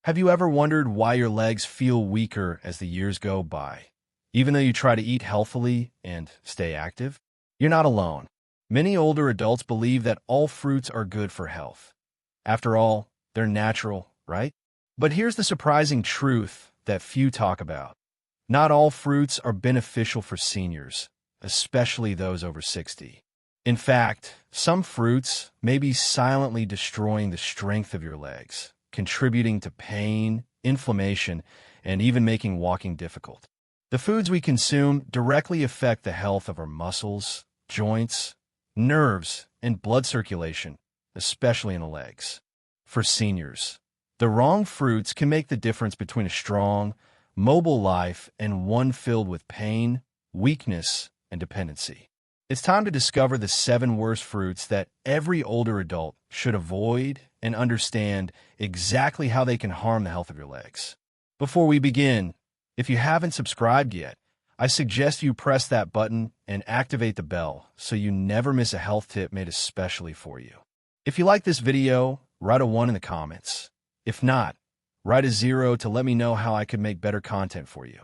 Have you ever wondered why your legs feel weaker as the years go by, even though you try to eat healthily and stay active? You're not alone. Many older adults believe that all fruits are good for health. After all, they're natural, right? But here's the surprising truth that few talk about. Not all fruits are beneficial for seniors, especially those over 60. In fact, some fruits may be silently destroying the strength of your legs, contributing to pain, inflammation, and even making walking difficult. The foods we consume directly affect the health of our muscles, joints, nerves, and blood circulation, especially in the legs. For seniors, the wrong fruits can make the difference between a strong, mobile life and one filled with pain, weakness, and dependency. It's time to discover the 7 worst fruits that every older adult should avoid and understand exactly how they can harm the health of your legs. Before we begin, if you haven't subscribed yet, I suggest you press that button and activate the bell so you never miss a health tip made especially for you. If you like this video, write a 1 in the comments. If not, write a 0 to let me know how I could make better content for you.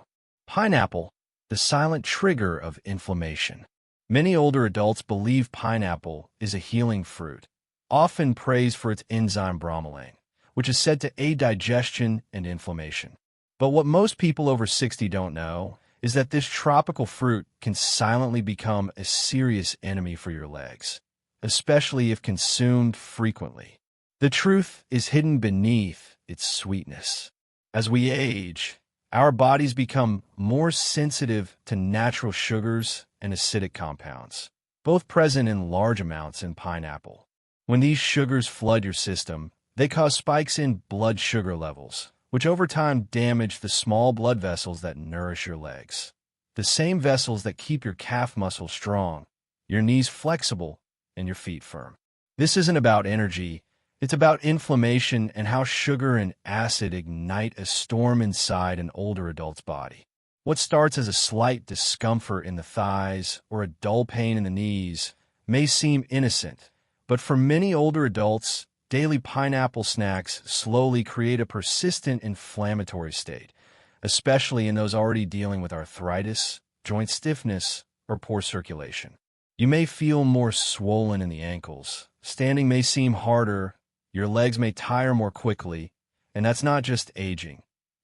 Pineapple, the silent trigger of inflammation. Many older adults believe pineapple is a healing fruit, often praised for its enzyme bromelain, which is said to aid digestion and inflammation. But what most people over 60 don't know is that this tropical fruit can silently become a serious enemy for your legs, especially if consumed frequently. The truth is hidden beneath its sweetness. As we age, our bodies become more sensitive to natural sugars and acidic compounds, both present in large amounts in pineapple. When these sugars flood your system, they cause spikes in blood sugar levels, which over time damage the small blood vessels that nourish your legs. The same vessels that keep your calf muscles strong, your knees flexible, and your feet firm. This isn't about energy. It's about inflammation and how sugar and acid ignite a storm inside an older adult's body. What starts as a slight discomfort in the thighs or a dull pain in the knees may seem innocent, but for many older adults, daily pineapple snacks slowly create a persistent inflammatory state, especially in those already dealing with arthritis, joint stiffness, or poor circulation. You may feel more swollen in the ankles, standing may seem harder, your legs may tire more quickly, and that's not just aging.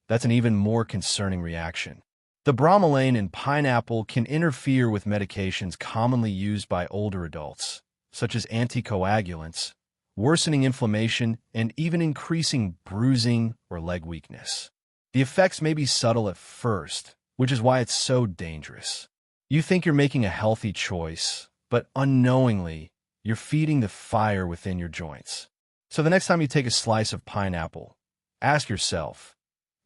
That's an even more concerning reaction. The bromelain in pineapple can interfere with medications commonly used by older adults, such as anticoagulants, worsening inflammation, and even increasing bruising or leg weakness. The effects may be subtle at first, which is why it's so dangerous. You think you're making a healthy choice, but unknowingly, you're feeding the fire within your joints. So the next time you take a slice of pineapple, ask yourself,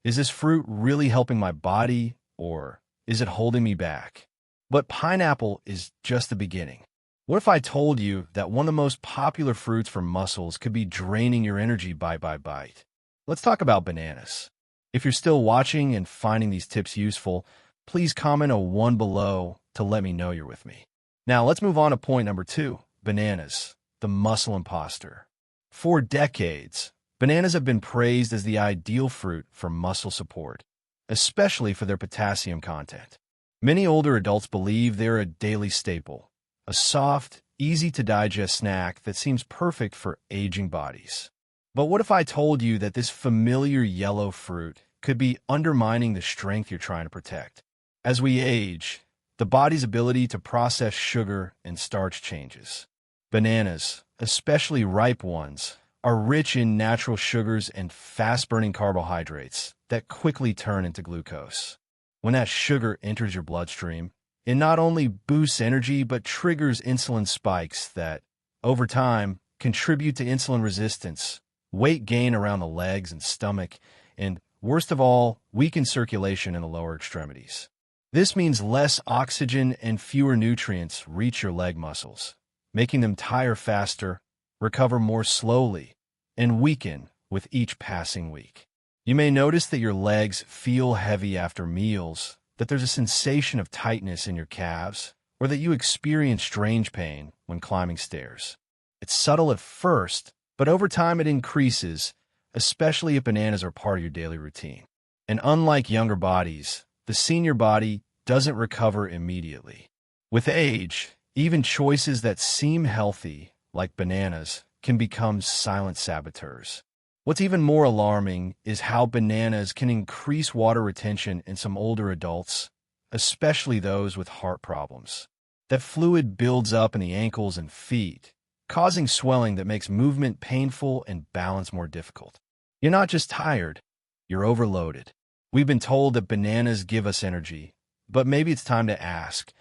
is this fruit really helping my body, or is it holding me back? But pineapple is just the beginning. What if I told you that one of the most popular fruits for muscles could be draining your energy bite by bite? Let's talk about bananas. If you're still watching and finding these tips useful, please comment a 1 below to let me know you're with me. Now let's move on to point number 2, bananas, the muscle imposter. For decades, bananas have been praised as the ideal fruit for muscle support, especially for their potassium content. Many older adults believe they're a daily staple, a soft, easy-to-digest snack that seems perfect for aging bodies. But what if I told you that this familiar yellow fruit could be undermining the strength you're trying to protect? As we age, the body's ability to process sugar and starch changes. Bananas, especially ripe ones, are rich in natural sugars and fast-burning carbohydrates that quickly turn into glucose. When that sugar enters your bloodstream, it not only boosts energy but triggers insulin spikes that, over time, contribute to insulin resistance, weight gain around the legs and stomach, and, worst of all, weaken circulation in the lower extremities. This means less oxygen and fewer nutrients reach your leg muscles, making them tire faster, recover more slowly, and weaken with each passing week. You may notice that your legs feel heavy after meals, that there's a sensation of tightness in your calves, or that you experience strange pain when climbing stairs. It's subtle at first, but over time it increases, especially if bananas are part of your daily routine. And unlike younger bodies, the senior body doesn't recover immediately. With age, even choices that seem healthy, like bananas, can become silent saboteurs. What's even more alarming is how bananas can increase water retention in some older adults, especially those with heart problems. That fluid builds up in the ankles and feet, causing swelling that makes movement painful and balance more difficult. You're not just tired, you're overloaded. We've been told that bananas give us energy, but maybe it's time to ask,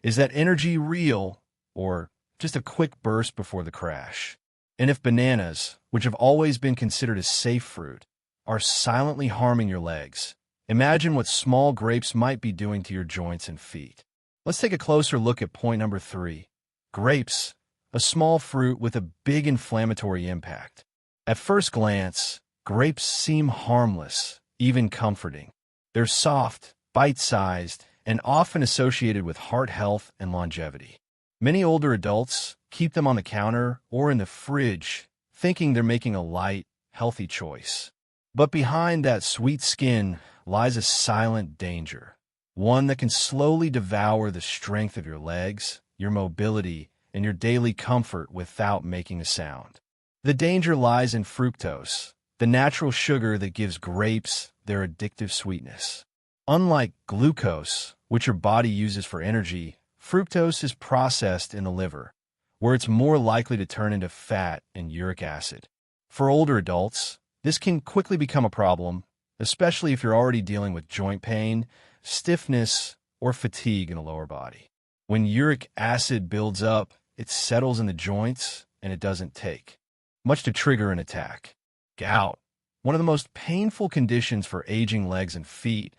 is that energy real or just a quick burst before the crash? And if bananas, which have always been considered a safe fruit, are silently harming your legs, imagine what small grapes might be doing to your joints and feet. Let's take a closer look at point number 3. Grapes, a small fruit with a big inflammatory impact. At first glance, grapes seem harmless, even comforting. They're soft, bite-sized, and often associated with heart health and longevity. Many older adults keep them on the counter or in the fridge, thinking they're making a light, healthy choice. But behind that sweet skin lies a silent danger, one that can slowly devour the strength of your legs, your mobility, and your daily comfort without making a sound. The danger lies in fructose, the natural sugar that gives grapes their addictive sweetness. Unlike glucose, which your body uses for energy, fructose is processed in the liver, where it's more likely to turn into fat and uric acid. For older adults, this can quickly become a problem, especially if you're already dealing with joint pain, stiffness, or fatigue in the lower body. When uric acid builds up, it settles in the joints and it doesn't take much to trigger an attack. Gout, one of the most painful conditions for aging legs and feet,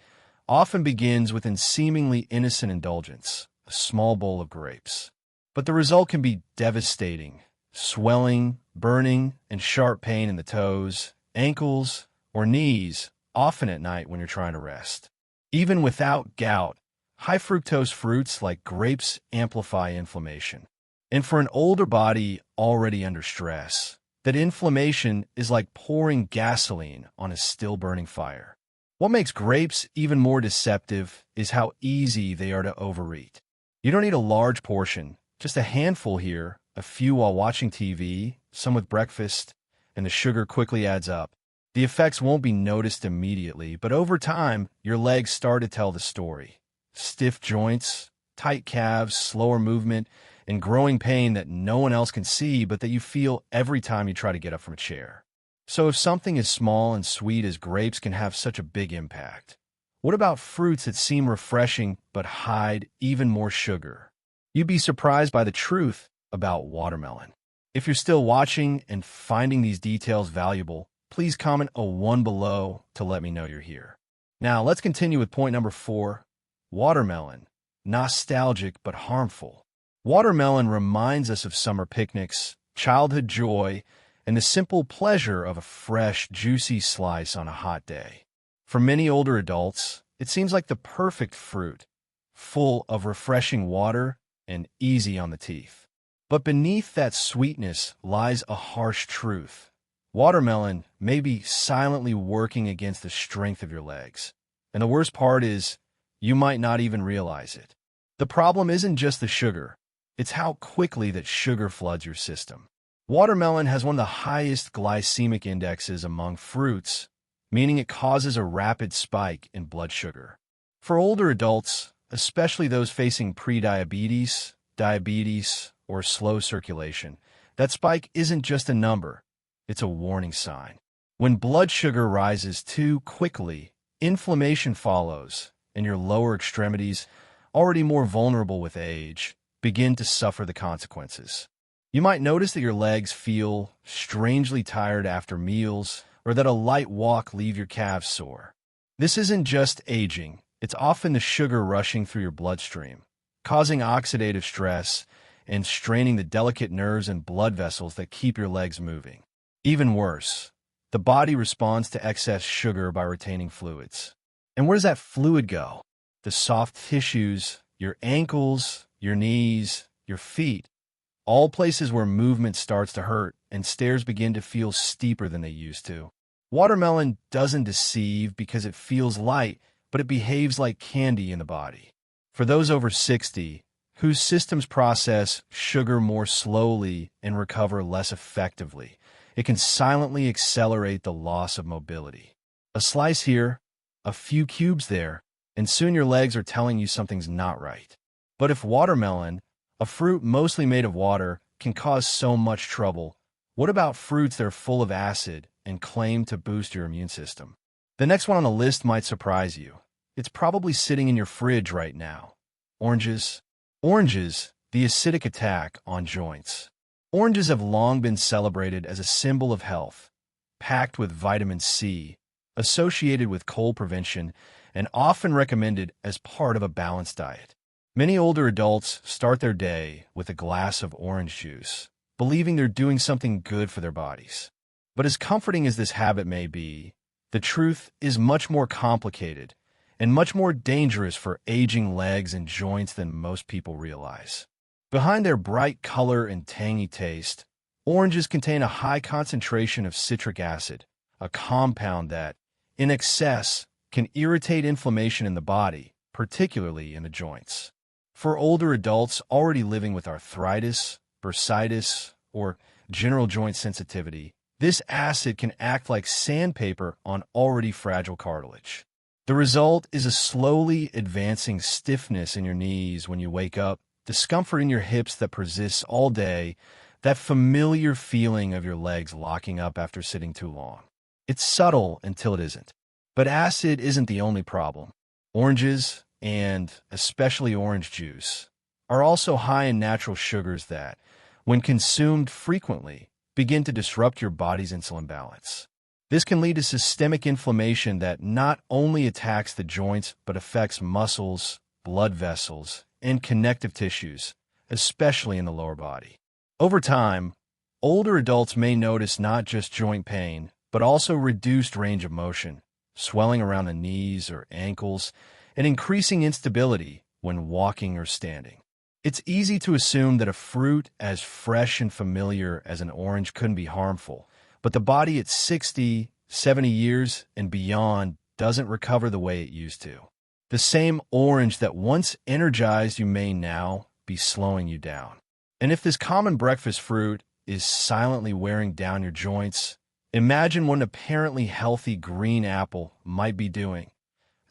often begins with a seemingly innocent indulgence, a small bowl of grapes. But the result can be devastating: swelling, burning, and sharp pain in the toes, ankles, or knees, often at night when you're trying to rest. Even without gout, high fructose fruits like grapes amplify inflammation. And for an older body already under stress, that inflammation is like pouring gasoline on a still burning fire. What makes grapes even more deceptive is how easy they are to overeat. You don't need a large portion, just a handful here, a few while watching TV, some with breakfast, and the sugar quickly adds up. The effects won't be noticed immediately, but over time, your legs start to tell the story. Stiff joints, tight calves, slower movement, and growing pain that no one else can see but that you feel every time you try to get up from a chair. So if something as small and sweet as grapes can have such a big impact, what about fruits that seem refreshing but hide even more sugar? You'd be surprised by the truth about watermelon. If you're still watching and finding these details valuable, please comment a 1 below to let me know you're here. Now, let's continue with point number 4. Watermelon. Nostalgic but harmful. Watermelon reminds us of summer picnics, childhood joy, and the simple pleasure of a fresh, juicy slice on a hot day. For many older adults, it seems like the perfect fruit, full of refreshing water and easy on the teeth. But beneath that sweetness lies a harsh truth. Watermelon may be silently working against the strength of your legs. And the worst part is, you might not even realize it. The problem isn't just the sugar, it's how quickly that sugar floods your system. Watermelon has one of the highest glycemic indexes among fruits, meaning it causes a rapid spike in blood sugar. For older adults, especially those facing prediabetes, diabetes, or slow circulation, that spike isn't just a number, it's a warning sign. When blood sugar rises too quickly, inflammation follows, and your lower extremities, already more vulnerable with age, begin to suffer the consequences. You might notice that your legs feel strangely tired after meals, or that a light walk leaves your calves sore. This isn't just aging, it's often the sugar rushing through your bloodstream, causing oxidative stress and straining the delicate nerves and blood vessels that keep your legs moving. Even worse, the body responds to excess sugar by retaining fluids. And where does that fluid go? The soft tissues, your ankles, your knees, your feet, all places where movement starts to hurt and stairs begin to feel steeper than they used to. Watermelon doesn't deceive because it feels light, but it behaves like candy in the body. For those over 60, whose systems process sugar more slowly and recover less effectively, it can silently accelerate the loss of mobility. A slice here, a few cubes there, and soon your legs are telling you something's not right. But if watermelon, a fruit mostly made of water, can cause so much trouble, what about fruits that are full of acid and claim to boost your immune system? The next one on the list might surprise you. It's probably sitting in your fridge right now. Oranges. Oranges, the acidic attack on joints. Oranges have long been celebrated as a symbol of health, packed with vitamin C, associated with cold prevention, and often recommended as part of a balanced diet. Many older adults start their day with a glass of orange juice, believing they're doing something good for their bodies. But as comforting as this habit may be, the truth is much more complicated and much more dangerous for aging legs and joints than most people realize. Behind their bright color and tangy taste, oranges contain a high concentration of citric acid, a compound that, in excess, can irritate inflammation in the body, particularly in the joints. For older adults already living with arthritis, bursitis, or general joint sensitivity, this acid can act like sandpaper on already fragile cartilage. The result is a slowly advancing stiffness in your knees when you wake up, discomfort in your hips that persists all day, that familiar feeling of your legs locking up after sitting too long. It's subtle until it isn't. But acid isn't the only problem. Oranges, and especially orange juice, are also high in natural sugars that, when consumed frequently, begin to disrupt your body's insulin balance. This can lead to systemic inflammation that not only attacks the joints but affects muscles, blood vessels, and connective tissues, especially in the lower body. Over time, older adults may notice not just joint pain, but also reduced range of motion, swelling around the knees or ankles, and increasing instability when walking or standing. It's easy to assume that a fruit as fresh and familiar as an orange couldn't be harmful, but the body at 60, 70 years and beyond doesn't recover the way it used to. The same orange that once energized you may now be slowing you down. And if this common breakfast fruit is silently wearing down your joints, imagine what an apparently healthy green apple might be doing,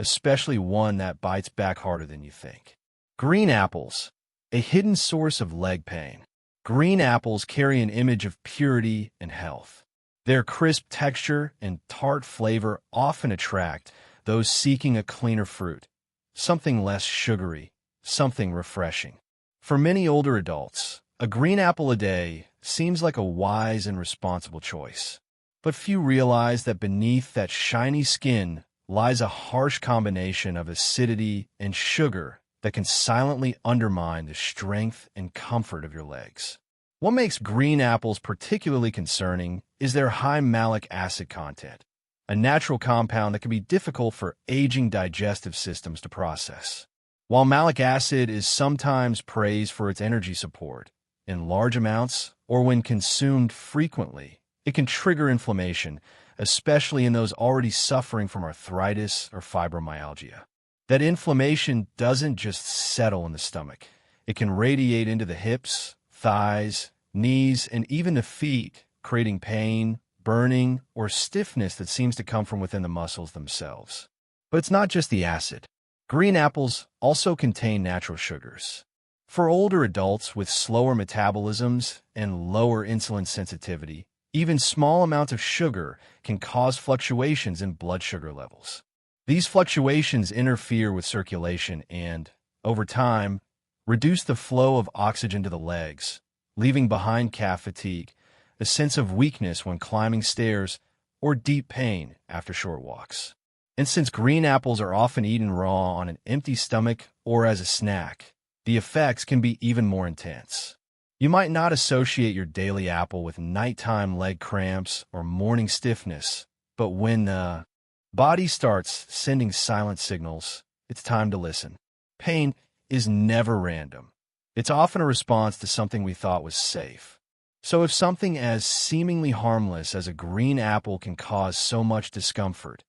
especially one that bites back harder than you think. Green apples, a hidden source of leg pain. Green apples carry an image of purity and health. Their crisp texture and tart flavor often attract those seeking a cleaner fruit, something less sugary, something refreshing. For many older adults, a green apple a day seems like a wise and responsible choice. But few realize that beneath that shiny skin lies a harsh combination of acidity and sugar that can silently undermine the strength and comfort of your legs. What makes green apples particularly concerning is their high malic acid content, a natural compound that can be difficult for aging digestive systems to process. While malic acid is sometimes praised for its energy support, in large amounts or when consumed frequently, it can trigger inflammation, especially in those already suffering from arthritis or fibromyalgia. That inflammation doesn't just settle in the stomach. It can radiate into the hips, thighs, knees, and even the feet, creating pain, burning, or stiffness that seems to come from within the muscles themselves. But it's not just the acid. Green apples also contain natural sugars. For older adults with slower metabolisms and lower insulin sensitivity, even small amounts of sugar can cause fluctuations in blood sugar levels. These fluctuations interfere with circulation and, over time, reduce the flow of oxygen to the legs, leaving behind calf fatigue, a sense of weakness when climbing stairs, or deep pain after short walks. And since green apples are often eaten raw on an empty stomach or as a snack, the effects can be even more intense. You might not associate your daily apple with nighttime leg cramps or morning stiffness, but when the body starts sending silent signals, it's time to listen. Pain is never random. It's often a response to something we thought was safe. So if something as seemingly harmless as a green apple can cause so much discomfort,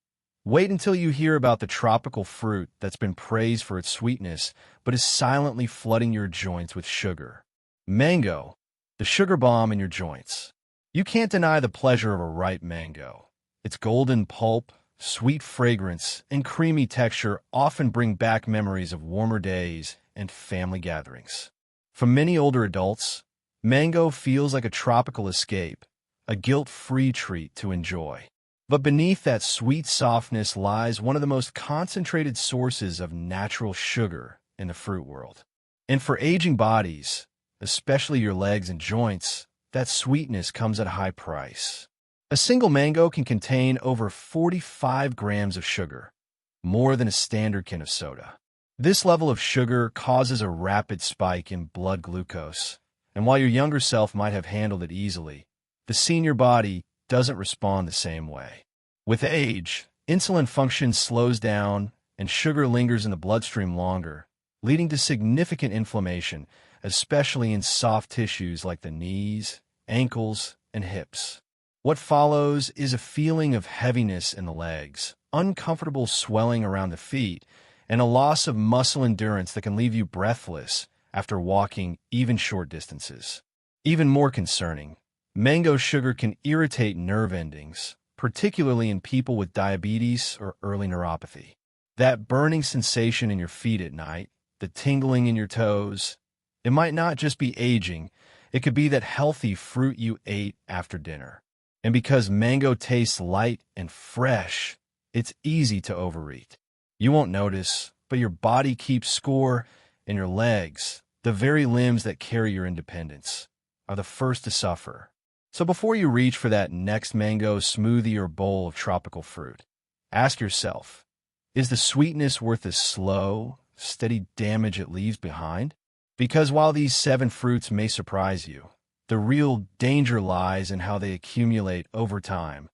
wait until you hear about the tropical fruit that's been praised for its sweetness but is silently flooding your joints with sugar. Mango, the sugar bomb in your joints. You can't deny the pleasure of a ripe mango. Its golden pulp, sweet fragrance, and creamy texture often bring back memories of warmer days and family gatherings. For many older adults, mango feels like a tropical escape, a guilt-free treat to enjoy. But beneath that sweet softness lies one of the most concentrated sources of natural sugar in the fruit world. And for aging bodies, especially your legs and joints, that sweetness comes at a high price. A single mango can contain over 45 grams of sugar, more than a standard can of soda. This level of sugar causes a rapid spike in blood glucose, and while your younger self might have handled it easily, the senior body doesn't respond the same way. With age, insulin function slows down and sugar lingers in the bloodstream longer, leading to significant inflammation, especially in soft tissues like the knees, ankles, and hips. What follows is a feeling of heaviness in the legs, uncomfortable swelling around the feet, and a loss of muscle endurance that can leave you breathless after walking even short distances. Even more concerning, mango sugar can irritate nerve endings, particularly in people with diabetes or early neuropathy. That burning sensation in your feet at night, the tingling in your toes, it might not just be aging, it could be that healthy fruit you ate after dinner. And because mango tastes light and fresh, it's easy to overeat. You won't notice, but your body keeps score, and your legs, the very limbs that carry your independence, are the first to suffer. So before you reach for that next mango smoothie or bowl of tropical fruit, ask yourself, is the sweetness worth the slow, steady damage it leaves behind? Because while these 7 fruits may surprise you, the real danger lies in how they accumulate over time,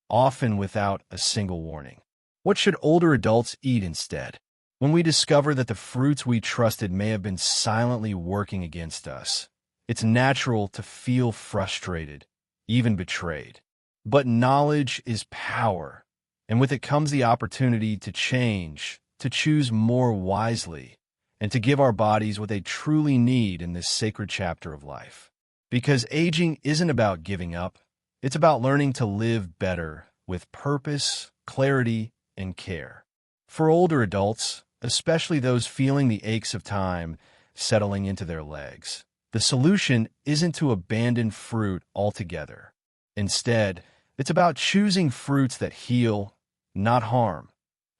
often without a single warning. What should older adults eat instead? When we discover that the fruits we trusted may have been silently working against us, it's natural to feel frustrated, even betrayed. But knowledge is power, and with it comes the opportunity to change, to choose more wisely, and to give our bodies what they truly need in this sacred chapter of life. Because aging isn't about giving up, it's about learning to live better with purpose, clarity, and care. For older adults, especially those feeling the aches of time settling into their legs, the solution isn't to abandon fruit altogether. Instead, it's about choosing fruits that heal, not harm,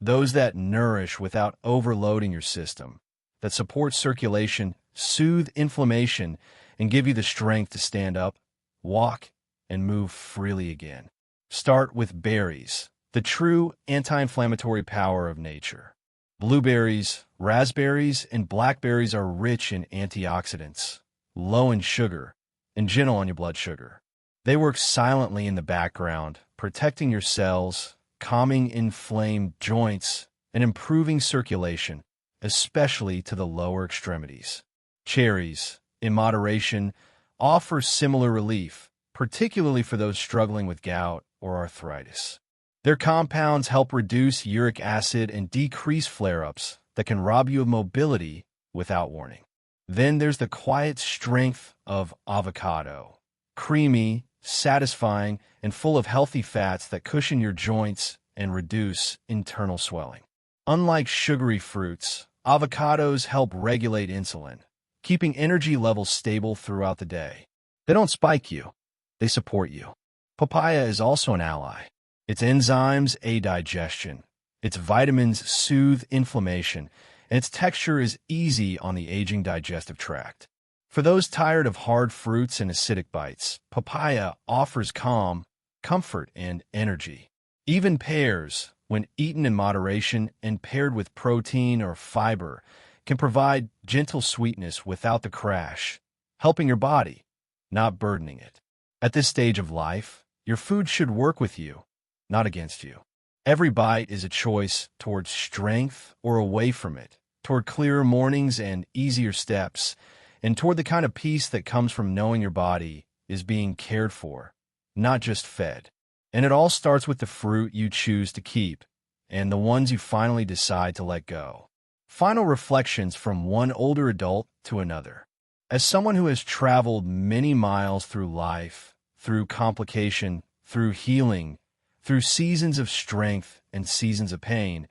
those that nourish without overloading your system, that support circulation, soothe inflammation, and give you the strength to stand up, walk, and move freely again. Start with berries, the true anti-inflammatory power of nature. Blueberries, raspberries, and blackberries are rich in antioxidants, low in sugar, and gentle on your blood sugar. They work silently in the background, protecting your cells, calming inflamed joints, and improving circulation, especially to the lower extremities. Cherries, in moderation, offer similar relief, particularly for those struggling with gout or arthritis. Their compounds help reduce uric acid and decrease flare-ups that can rob you of mobility without warning. Then there's the quiet strength of avocado. Creamy, satisfying, and full of healthy fats that cushion your joints and reduce internal swelling. Unlike sugary fruits, avocados help regulate insulin, keeping energy levels stable throughout the day. They don't spike you, they support you. Papaya is also an ally. Its enzymes aid digestion, its vitamins soothe inflammation, and its texture is easy on the aging digestive tract. For those tired of hard fruits and acidic bites, papaya offers calm, comfort, and energy. Even pears, when eaten in moderation and paired with protein or fiber, can provide gentle sweetness without the crash, helping your body, not burdening it. At this stage of life, your food should work with you, not against you. Every bite is a choice toward strength or away from it, toward clearer mornings and easier steps, and toward the kind of peace that comes from knowing your body is being cared for, not just fed. And it all starts with the fruit you choose to keep and the ones you finally decide to let go. Final reflections from one older adult to another. As someone who has traveled many miles through life, through complication, through healing, through seasons of strength and seasons of pain,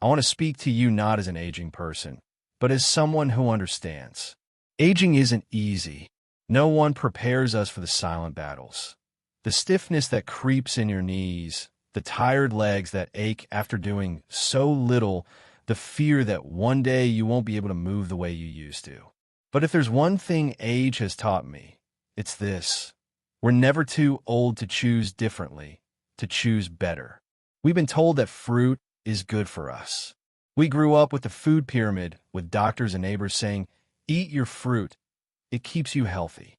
I want to speak to you not as an aging person, but as someone who understands. Aging isn't easy. No one prepares us for the silent battles. The stiffness that creeps in your knees, the tired legs that ache after doing so little, the fear that one day you won't be able to move the way you used to. But if there's one thing age has taught me, it's this. We're never too old to choose differently, to choose better. We've been told that fruit is good for us. We grew up with the food pyramid, with doctors and neighbors saying, "Eat your fruit. It keeps you healthy."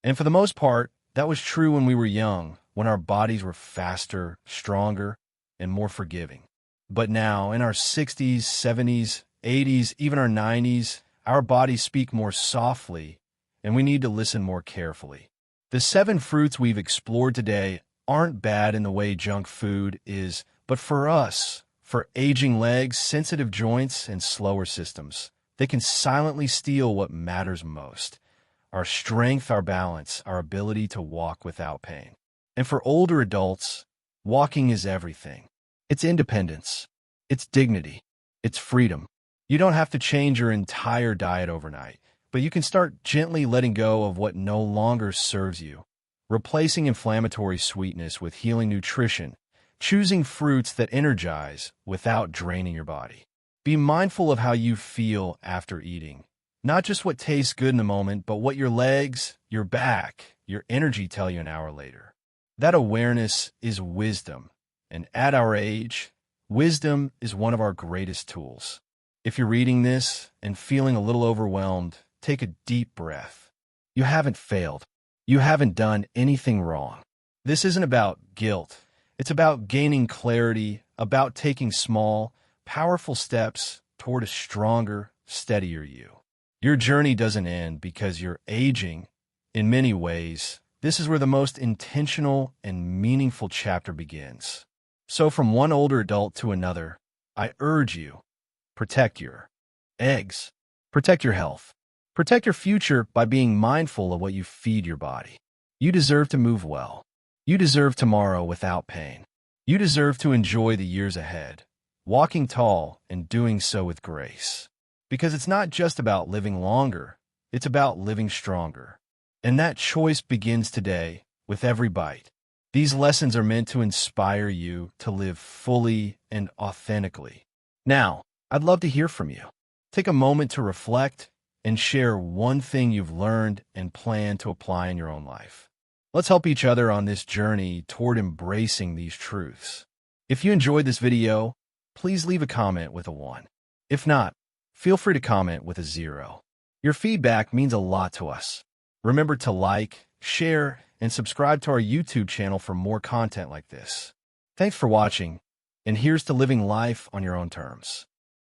And for the most part, that was true when we were young, when our bodies were faster, stronger, and more forgiving. But now, in our 60s, 70s, 80s, even our 90s, our bodies speak more softly, and we need to listen more carefully. The 7 fruits we've explored today aren't bad in the way junk food is, but for us, for aging legs, sensitive joints, and slower systems, they can silently steal what matters most: our strength, our balance, our ability to walk without pain. And for older adults, walking is everything. It's independence. It's dignity. It's freedom. You don't have to change your entire diet overnight, but you can start gently letting go of what no longer serves you, replacing inflammatory sweetness with healing nutrition, choosing fruits that energize without draining your body. Be mindful of how you feel after eating. Not just what tastes good in the moment, but what your legs, your back, your energy tell you an hour later. That awareness is wisdom. And at our age, wisdom is one of our greatest tools. If you're reading this and feeling a little overwhelmed, take a deep breath. You haven't failed. You haven't done anything wrong. This isn't about guilt. It's about gaining clarity, about taking small, powerful steps toward a stronger, steadier you. Your journey doesn't end because you're aging. In many ways, this is where the most intentional and meaningful chapter begins. So from one older adult to another, I urge you, protect your eggs, protect your health, protect your future by being mindful of what you feed your body. You deserve to move well. You deserve tomorrow without pain. You deserve to enjoy the years ahead, walking tall and doing so with grace. Because it's not just about living longer, it's about living stronger. And that choice begins today with every bite. These lessons are meant to inspire you to live fully and authentically. Now, I'd love to hear from you. Take a moment to reflect and share one thing you've learned and plan to apply in your own life. Let's help each other on this journey toward embracing these truths. If you enjoyed this video, please leave a comment with a 1. If not, feel free to comment with a 0. Your feedback means a lot to us. Remember to like, share, and subscribe to our YouTube channel for more content like this. Thanks for watching, and here's to living life on your own terms.